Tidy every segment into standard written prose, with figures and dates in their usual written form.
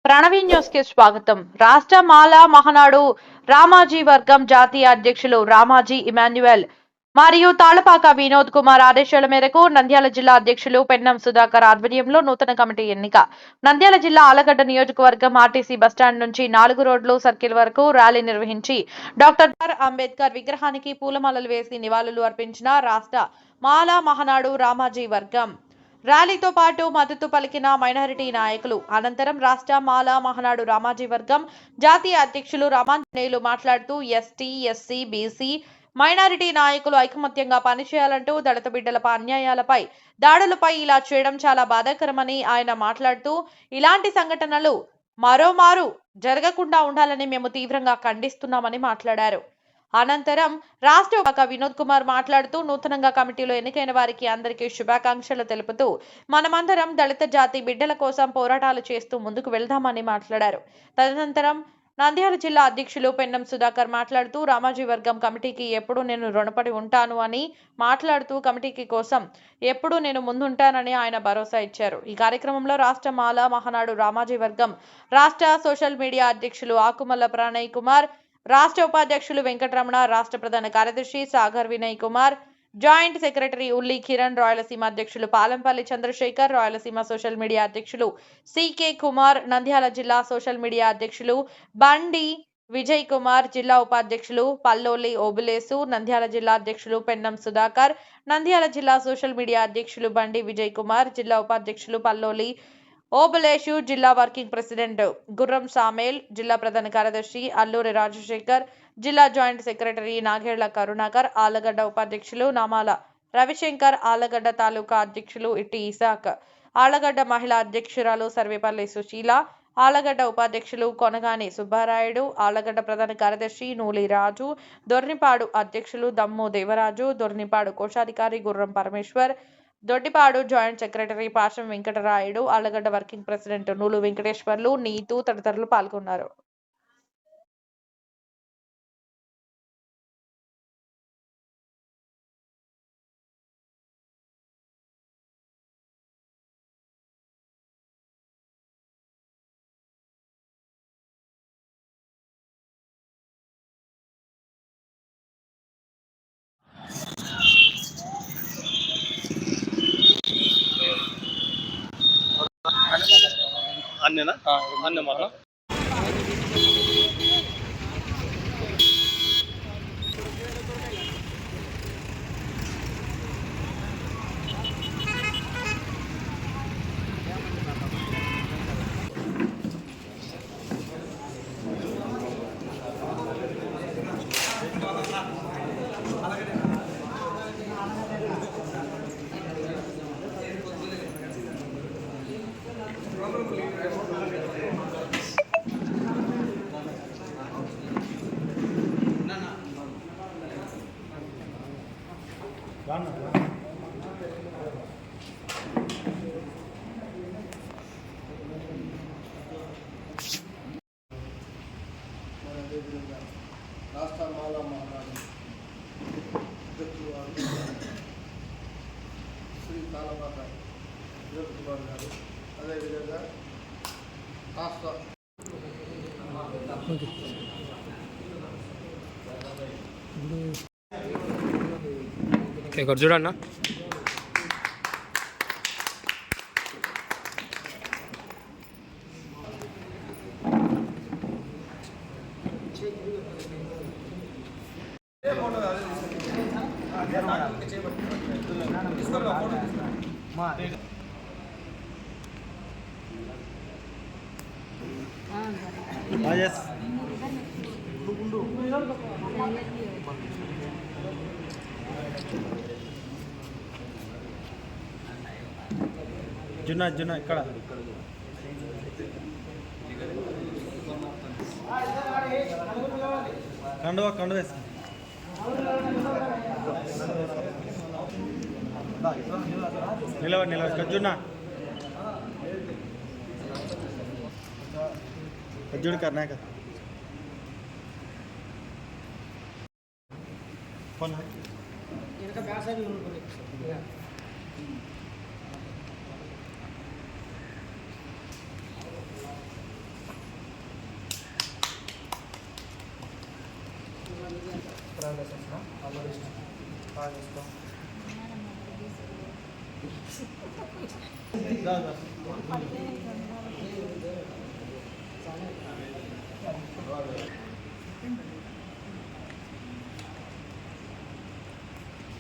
Pranavi news కి స్వాగతం. రాష్ట్ర మాలా మహానాడు రామాజీ వర్గం జాతీయ అధ్యక్షులు రామాజీ ఇమాన్యుయల్ మరియు తాళపాక వినోద్ కుమార్ ఆదేశాల మేరకు నంద్యాల జిల్లా అధ్యక్షులు పెన్నం సుధాకర్ ఆధ్వర్యంలో నూతన కమిటీ ఎన్నిక. నంద్యాల జిల్లా ఆలగడ్డ నియోజకవర్గం ఆర్టీసీ బస్టాండ్ నుంచి 4 రోడ్లు సర్కిల్ వరకు ర్యాలీ నిర్వహించి డాక్టర్ అంబేద్కర్ విగ్రహానికి పూలమాలలు వేసి నివాళులు అర్పించిన రాష్ట్ర మాలా మహానాడు రామాజీ వర్గం ర్యాలీతో పాటు మద్దతు పలికిన మైనారిటీ నాయకులు. అనంతరం రాష్ట్ర మాలా మహానాడు రామాజీ వర్గం జాతీయ అధ్యక్షులు రామాంజనేయులు మాట్లాడుతూ ఎస్టీ, ఎస్సీ, బీసీ, మైనారిటీ నాయకులు ఐకమత్యంగా పనిచేయాలంటూ దళిత బిడ్డలపై అన్యాయాలపై, దాడులపై ఇలా చేయడం చాలా బాధాకరమని ఆయన మాట్లాడుతూ ఇలాంటి సంఘటనలు మరోమారు జరగకుండా ఉండాలని మేము తీవ్రంగా ఖండిస్తున్నామని మాట్లాడారు. అనంతరం రాష్ట్ర వినోద్ కుమార్ మాట్లాడుతూ నూతనంగా కమిటీలో ఎన్నికైన వారికి అందరికీ శుభాకాంక్షలు తెలుపుతూ మనమందరం దళిత జాతి బిడ్డల కోసం పోరాటాలు చేస్తూ ముందుకు వెళ్దామని మాట్లాడారు. తదనంతరం నంద్యాల జిల్లా అధ్యక్షులు పెన్నం సుధాకర్ మాట్లాడుతూ రామాజీ వర్గం కమిటీకి ఎప్పుడూ నేను రుణపడి ఉంటాను అని మాట్లాడుతూ కమిటీకి కోసం ఎప్పుడూ నేను ముందుంటానని ఆయన భరోసా ఇచ్చారు. ఈ కార్యక్రమంలో రాష్ట్ర మాలా మహానాడు రామాజీ వర్గం రాష్ట్ర సోషల్ మీడియా అధ్యక్షులు ఆకుమల్ల ప్రణయ్ కుమార్, రాష్ట్ర ఉపాధ్యక్షులు వెంకటరమణ, రాష్ట్ర ప్రధాన కార్యదర్శి సాగర్ వినయ్ కుమార్, జాయింట్ సెక్రటరీ ఉల్లి కిరణ్, రాయలసీమ అధ్యక్షులు పాలంపల్లి చంద్రశేఖర్, రాయలసీమ సోషల్ మీడియా అధ్యక్షులు సికే కుమార్, నంద్యాల జిల్లా సోషల్ మీడియా అధ్యక్షులు బండి విజయ్ కుమార్, జిల్లా ఉపాధ్యక్షులు పల్లోలి ఓబులేసు, నంద్యాల జిల్లా అధ్యక్షులు పెన్నం సుధాకర్, నంద్యాల జిల్లా సోషల్ మీడియా అధ్యక్షులు బండి విజయ్ కుమార్, జిల్లా ఉపాధ్యక్షులు పల్లోలి ఓబులేషు, జిల్లా వర్కింగ్ ప్రెసిడెంట్ గుర్రం సామేల్, జిల్లా ప్రధాన కార్యదర్శి అల్లూరి రాజశేఖర్, జిల్లా జాయింట్ సెక్రటరీ నాగేళ్ల కరుణాకర్, ఆలగడ్డ ఉపాధ్యక్షులు నామాల రవిశంకర్, ఆలగడ్డ తాలూకా అధ్యక్షులు ఇట్టి ఇసాక్, ఆలగడ్డ మహిళా అధ్యక్షురాలు సర్వేపల్లి సుశీల, ఆలగడ్డ ఉపాధ్యక్షులు కొనగాని సుబ్బారాయుడు, ఆలగడ్డ ప్రధాన కార్యదర్శి నూలి రాజు, దొర్నిపాడు అధ్యక్షులు దమ్ము దేవరాజు, దొర్నిపాడు కోశాధికారి గుర్రం పరమేశ్వర్, దొడ్డిపాడు జాయింట్ సెక్రటరీ పాశం వెంకటరాయుడు, ఆలగడ్డ వర్కింగ్ ప్రెసిడెంట్ నూలు వెంకటేశ్వర్లు, నీతు తదితరులు పాల్గొన్నారు. అన్నేనా అన్నే మన రాష్ట్ర మాలా మహానాడు అధ్యక్షులు వారు శ్రీ తాళపాక వినోద్ కుమార్ గారు, అదేవిధంగా రాష్ట్ర ఇక్కడ చూడన్నా జున్నా ఇక్కడ కండు వేసి నిలబడి జున్నా जुड़ करना है कौन है इनका पैसा भी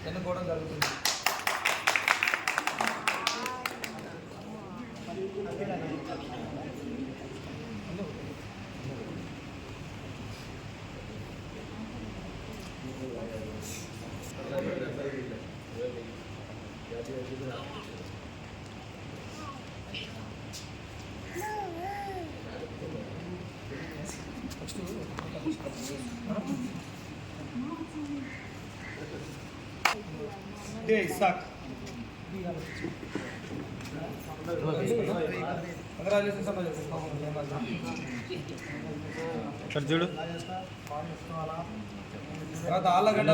ఎన్నుకోవడం జరుగుతుంది. ఇసాక్ ఇక్కడ చూడు తర్వాత ఆళ్ళగడ్డ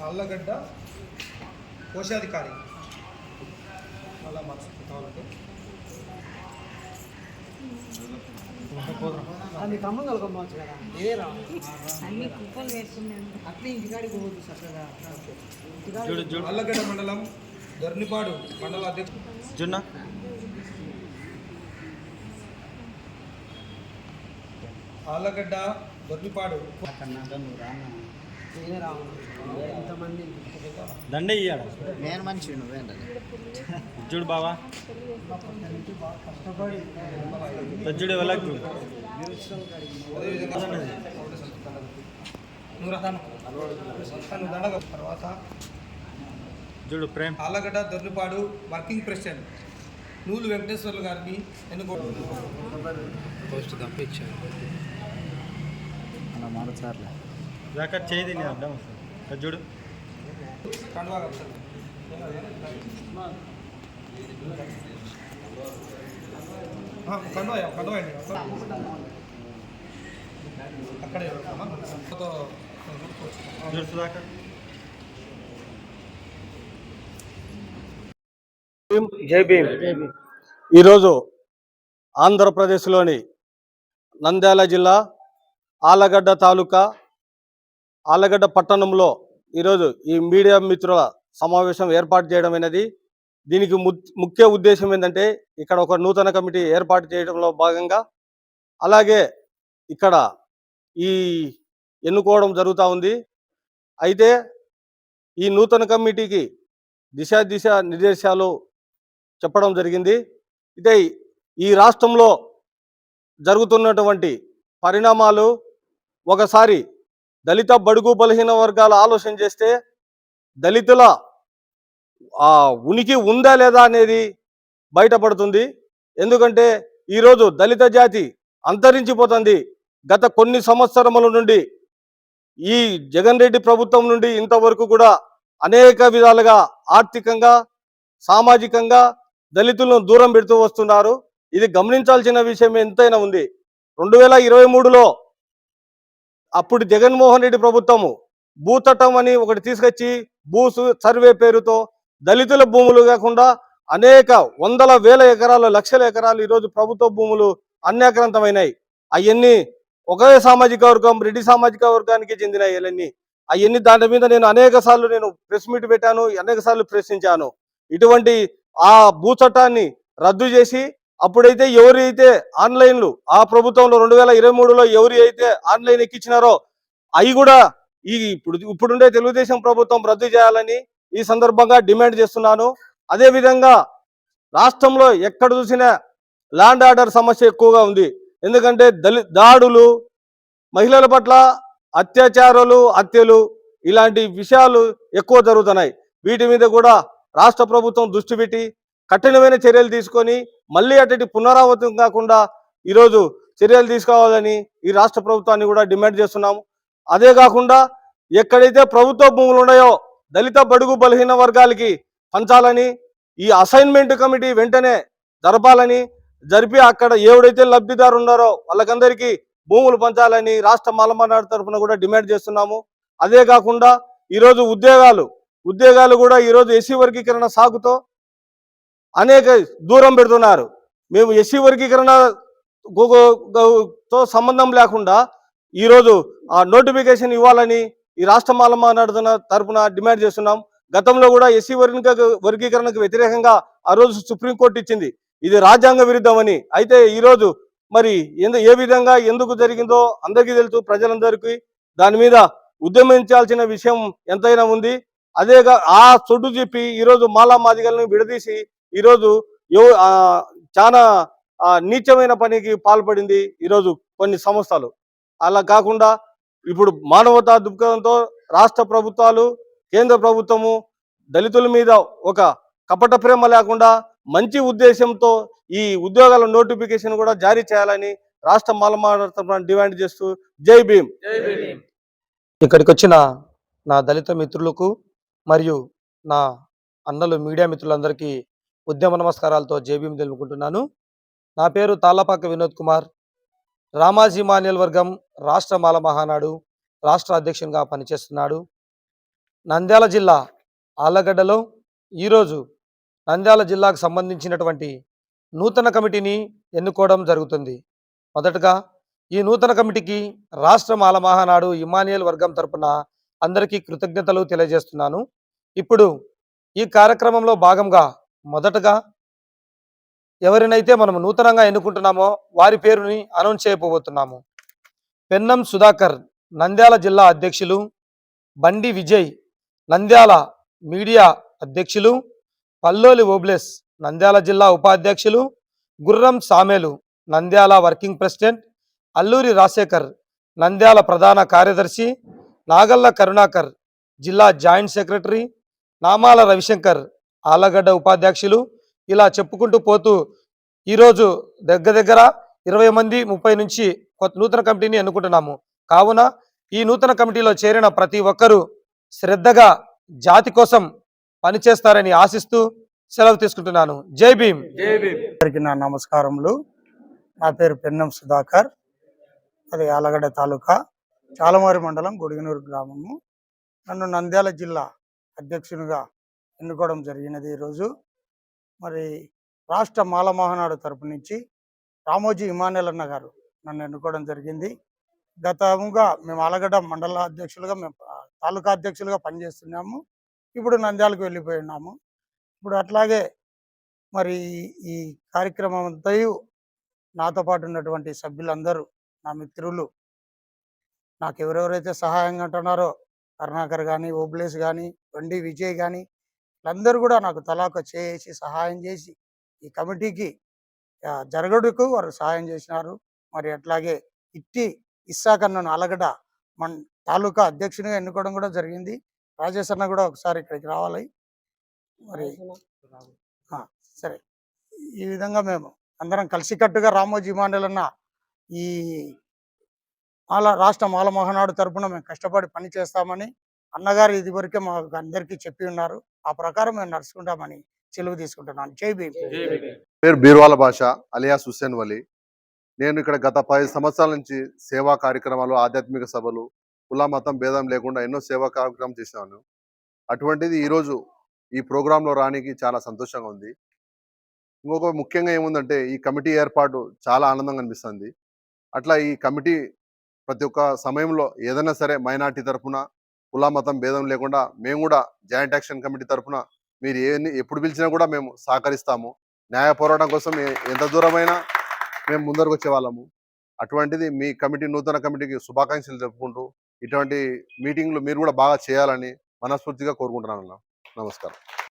ఆళ్ళగడ్డ కోశాధికారి అలా మర్చిపోతానికి అది ఖమ్మం కలగవచ్చు కదా ఏ రా అన్ని కుప్పలు వేసుకున్నాను అట్లే ఇంటికాడికి పోవద్దు చక్కగా చూడు చూడు ఆళ్ళగడ్డ మండలం దొర్నిపాడు మండల అధ్యక్షుడు జున్న ఆళ్ళగడ్డ దొర్నిపాడు ఏ రా ఇంతమంది దండే ఇయ్యాడు నేను మనిషి నువ్వేంట చూడు బావా చూడు వెళ్ళకు చూడు తర్వాత చూడు ప్రేమ్ ఆళ్ళగడ్డ దొర్నిపాడు వర్కింగ్ ప్రెసిడెంట్ నూలు వెంకటేశ్వర్లు గారిని ఎన్నుకోవడం పోస్ట్ పంపించాను అలా మారుతారులే జాకెట్ చేయి నీ అడ్డం వస్తుంది చూడు కండువా కప్తారు. కండువా అండి అక్కడే చూడు సుధాకర్ జై భీమ్. ఈరోజు ఆంధ్రప్రదేశ్లోని నంద్యాల జిల్లా ఆళ్ళగడ్డ తాలూకా ఆళ్ళగడ్డ పట్టణంలో ఈరోజు ఈ మీడియా మిత్రుల సమావేశం ఏర్పాటు చేయడం అనేది దీనికి ముఖ్య ఉద్దేశం ఏంటంటే ఇక్కడ ఒక నూతన కమిటీ ఏర్పాటు చేయడంలో భాగంగా అలాగే ఇక్కడ ఈ ఎన్నుకోవడం జరుగుతూ ఉంది. అయితే ఈ నూతన కమిటీకి దిశ నిర్దేశాలు చెప్పడం జరిగింది. అయితే ఈ రాష్ట్రంలో జరుగుతున్నటువంటి పరిణామాలు ఒకసారి దళిత బడుగు బలహీన వర్గాల ఆలోచన చేస్తే దళితుల ఉనికి ఉందా లేదా అనేది బయటపడుతుంది. ఎందుకంటే ఈరోజు దళిత జాతి అంతరించిపోతుంది. గత కొన్ని సంవత్సరముల నుండి ఈ జగన్ రెడ్డి ప్రభుత్వం నుండి ఇంతవరకు కూడా అనేక విధాలుగా ఆర్థికంగా సామాజికంగా దళితులను దూరం పెడుతూ వస్తున్నారు. ఇది గమనించాల్సిన విషయం ఎంతైనా ఉంది. 2023లో అప్పుడు జగన్మోహన్ రెడ్డి ప్రభుత్వము భూచట్టం అని ఒకటి తీసుకొచ్చి భూ సర్వే పేరుతో దళితుల భూములు కాకుండా అనేక వందల వేల ఎకరాలు లక్షల ఎకరాలు ఈరోజు ప్రభుత్వ భూములు అన్యాక్రాంతమైనాయి. అవన్నీ ఒకే సామాజిక వర్గం రెడ్డి సామాజిక వర్గానికి చెందినాయి. అవన్నీ దాని మీద నేను అనేక సార్లు ప్రెస్ మీట్ పెట్టాను, అనేక సార్లు ప్రశ్నించాను. ఇటువంటి ఆ భూ చట్టాన్ని రద్దు చేసి అప్పుడైతే ఎవరైతే ఆన్లైన్లు ఆ ప్రభుత్వంలో 2023లో ఎవరి అయితే ఆన్లైన్ ఎక్కించినారో అవి కూడా ఇప్పుడుండే తెలుగుదేశం ప్రభుత్వం రద్దు చేయాలని ఈ సందర్భంగా డిమాండ్ చేస్తున్నాను. అదేవిధంగా రాష్ట్రంలో ఎక్కడ చూసినా ల్యాండ్ ఆర్డర్ సమస్య ఎక్కువగా ఉంది. ఎందుకంటే దాడులు, మహిళల పట్ల అత్యాచారాలు, హత్యలు ఇలాంటి విషయాలు ఎక్కువ జరుగుతున్నాయి. వీటి మీద కూడా రాష్ట్ర ప్రభుత్వం దృష్టి పెట్టి కఠినమైన చర్యలు తీసుకొని మళ్ళీ అటు పునరావృతం కాకుండా ఈరోజు చర్యలు తీసుకోవాలని ఈ రాష్ట్ర ప్రభుత్వాన్ని కూడా డిమాండ్ చేస్తున్నాము. అదే కాకుండా ఎక్కడైతే ప్రభుత్వ భూములు ఉన్నాయో దళిత బడుగు బలహీన వర్గాలకి పంచాలని ఈ అసైన్మెంట్ కమిటీ వెంటనే జరిపి అక్కడ ఎవరైతే లబ్ధిదారు ఉన్నారో వాళ్ళకందరికీ భూములు పంచాలని రాష్ట్ర మాలమన్నాడు తరఫున కూడా డిమాండ్ చేస్తున్నాము. అదే కాకుండా ఈరోజు ఉద్యోగాలు కూడా ఈరోజు ఎస్సీ వర్గీకరణ సాగుతో అనేక దూరం పెడుతున్నారు. మేము ఎస్సీ వర్గీకరణ తో సంబంధం లేకుండా ఈరోజు ఆ నోటిఫికేషన్ ఇవ్వాలని ఈ రాష్ట్ర మాలమానాడు తరపున డిమాండ్ చేస్తున్నాం. గతంలో కూడా ఎస్సీ వర్గీకరణకు వ్యతిరేకంగా ఆ రోజు సుప్రీంకోర్టు ఇచ్చింది, ఇది రాజ్యాంగ విరుద్ధమని. అయితే ఈరోజు మరి ఏ విధంగా ఎందుకు జరిగిందో అందరికీ తెలుసు, ప్రజలందరికీ దాని మీద ఉద్యమించాల్సిన విషయం ఎంతైనా ఉంది. అదేగా ఆ చొడ్డు చెప్పి ఈరోజు మాలా మాదిగలను విడదీసి ఈరోజు చాలా నీచమైన పనికి పాల్పడింది ఈరోజు కొన్ని సంస్థలు. అలా కాకుండా ఇప్పుడు మానవతా దృక్పథంతో రాష్ట్ర ప్రభుత్వాలు, కేంద్ర ప్రభుత్వము దళితుల మీద ఒక కపట ప్రేమ లేకుండా మంచి ఉద్దేశంతో ఈ ఉద్యోగాల నోటిఫికేషన్ కూడా జారీ చేయాలని రాష్ట్ర మాలమాడ డిమాండ్ చేస్తూ జై భీమ్. ఇక్కడికి వచ్చిన నా దళిత మిత్రులకు మరియు నా అన్నలు మీడియా మిత్రులందరికీ ఉద్యమ నమస్కారాలతో జై భీమ్ తెలుపుకుంటున్నాను. నా పేరు తాళ్ళపాక వినోద్ కుమార్. రామాజీ మాన్యుల్ వర్గం రాష్ట్ర మాల మహానాడు రాష్ట్ర అధ్యక్షునిగా పనిచేస్తున్నాడు. నంద్యాల జిల్లా ఆళ్లగడ్డలో ఈరోజు నంద్యాల జిల్లాకు సంబంధించినటువంటి నూతన కమిటీని ఎన్నుకోవడం జరుగుతుంది. మొదటగా ఈ నూతన కమిటీకి రాష్ట్ర మాల మహానాడు ఇమానియల్ వర్గం తరపున అందరికీ కృతజ్ఞతలు తెలియజేస్తున్నాను. ఇప్పుడు ఈ కార్యక్రమంలో భాగంగా మొదటగా ఎవరినైతే మనం నూతనంగా ఎన్నుకుంటున్నామో వారి పేరుని అనౌన్స్ చేయబోతున్నాము. పెన్నం సుధాకర్ నంద్యాల జిల్లా అధ్యక్షులు, బండి విజయ్ నంద్యాల మీడియా అధ్యక్షులు, పల్లోలి ఓబ్లెస్ నంద్యాల జిల్లా ఉపాధ్యక్షులు, గుర్రం సామేలు నంద్యాల వర్కింగ్ ప్రెసిడెంట్, అల్లూరి రాజశేఖర్ నంద్యాల ప్రధాన కార్యదర్శి, నాగల్ల కరుణాకర్ జిల్లా జాయింట్ సెక్రటరీ, నామాల రవిశంకర్ ఆళ్లగడ్డ ఉపాధ్యక్షులు. ఇలా చెప్పుకుంటూ పోతూ ఈరోజు దగ్గర 20 మంది 30 నుంచి నూతన కమిటీని ఎన్నుకుంటున్నాము. కావున ఈ నూతన కమిటీలో చేరిన ప్రతి ఒక్కరూ శ్రద్ధగా జాతి కోసం పనిచేస్తారని ఆశిస్తూ సెలవు తీసుకుంటున్నాను. జై భీమ్. అందరికీ నా నమస్కారములు. నా పేరు పెన్నం సుధాకర్, అది ఆళ్లగడ్డ తాలూకా చాలమారి మండలం గుడిగనూరు గ్రామము. నన్ను నంద్యాల జిల్లా అధ్యక్షునిగా ఎన్నుకోవడం జరిగినది. ఈరోజు మరి రాష్ట్ర మాల మహానాడు తరపు నుంచి రామోజీ ఇమానియల్ అన్న గారు నన్ను ఎన్నుకోవడం జరిగింది. గతముగా మేము ఆళ్లగడ్డ మండల అధ్యక్షులుగా, మేము తాలూకా అధ్యక్షులుగా పనిచేస్తున్నాము. ఇప్పుడు నంద్యాలకు వెళ్ళిపోయి ఉన్నాము. ఇప్పుడు అట్లాగే మరి ఈ కార్యక్రమం అంతయు నాతో పాటు ఉన్నటువంటి సభ్యులందరూ, నా మిత్రులు, నాకు ఎవరెవరైతే సహాయంగా ఉంటున్నారో కరుణాకర్ కానీ, ఓబ్లేస్ కానీ, బండి విజయ్ కానీ, వీళ్ళందరూ కూడా నాకు తలాక చేసి సహాయం చేసి ఈ కమిటీకి జరగడుకు వారు సహాయం చేసినారు. మరి అట్లాగే ఇస్సాకన్నను ఆళ్లగడ్డ తాలూకా అధ్యక్షునిగా ఎన్నుకోవడం కూడా జరిగింది. రాజేష్ అన్న కూడా ఒకసారి ఇక్కడికి రావాలి. మరి సరే, ఈ విధంగా మేము అందరం కలిసికట్టుగా రామోజీ ఇమానియల్ అన్న ఈ రాష్ట్ర మాల మహానాడు తరపున మేము కష్టపడి పని చేస్తామని అన్నగారు ఇదివరకే మాకు అందరికీ చెప్పి ఉన్నారు. ఆ ప్రకారం మేము నడుచుకుంటామని సెలవు తీసుకుంటున్నాను. జై భీమ్. పేరు బీర్వాల భాష అలియాస్ హుస్సేన్ వలి. నేను ఇక్కడ గత 10 సంవత్సరాల నుంచి సేవా కార్యక్రమాలు, ఆధ్యాత్మిక సభలు, కుల మతం భేదం లేకుండా ఎన్నో సేవా కార్యక్రమం చేశాను. అటువంటిది ఈరోజు ఈ ప్రోగ్రాంలో రానికి చాలా సంతోషంగా ఉంది. ఇంకొక ముఖ్యంగా ఏముందంటే ఈ కమిటీ ఏర్పాటు చాలా ఆనందంగా అనిపిస్తుంది. అట్లా ఈ కమిటీ ప్రతి ఒక్క సమయంలో ఏదైనా సరే మైనార్టీ తరఫున కుల మతం భేదం లేకుండా మేము కూడా జాయింట్ యాక్షన్ కమిటీ తరఫున మీరు ఎప్పుడు పిలిచినా కూడా మేము సహకరిస్తాము. న్యాయ పోరాటం కోసం ఎంత దూరమైనా మేము ముందరకు వచ్చే వాళ్ళము. అటువంటిది మీ కమిటీ, నూతన కమిటీకి శుభాకాంక్షలు చెప్పుకుంటూ ఇటువంటి మీటింగ్లు మీరు కూడా బాగా చేయాలని మనస్ఫూర్తిగా కోరుకుంటున్నాను. నమస్కారం.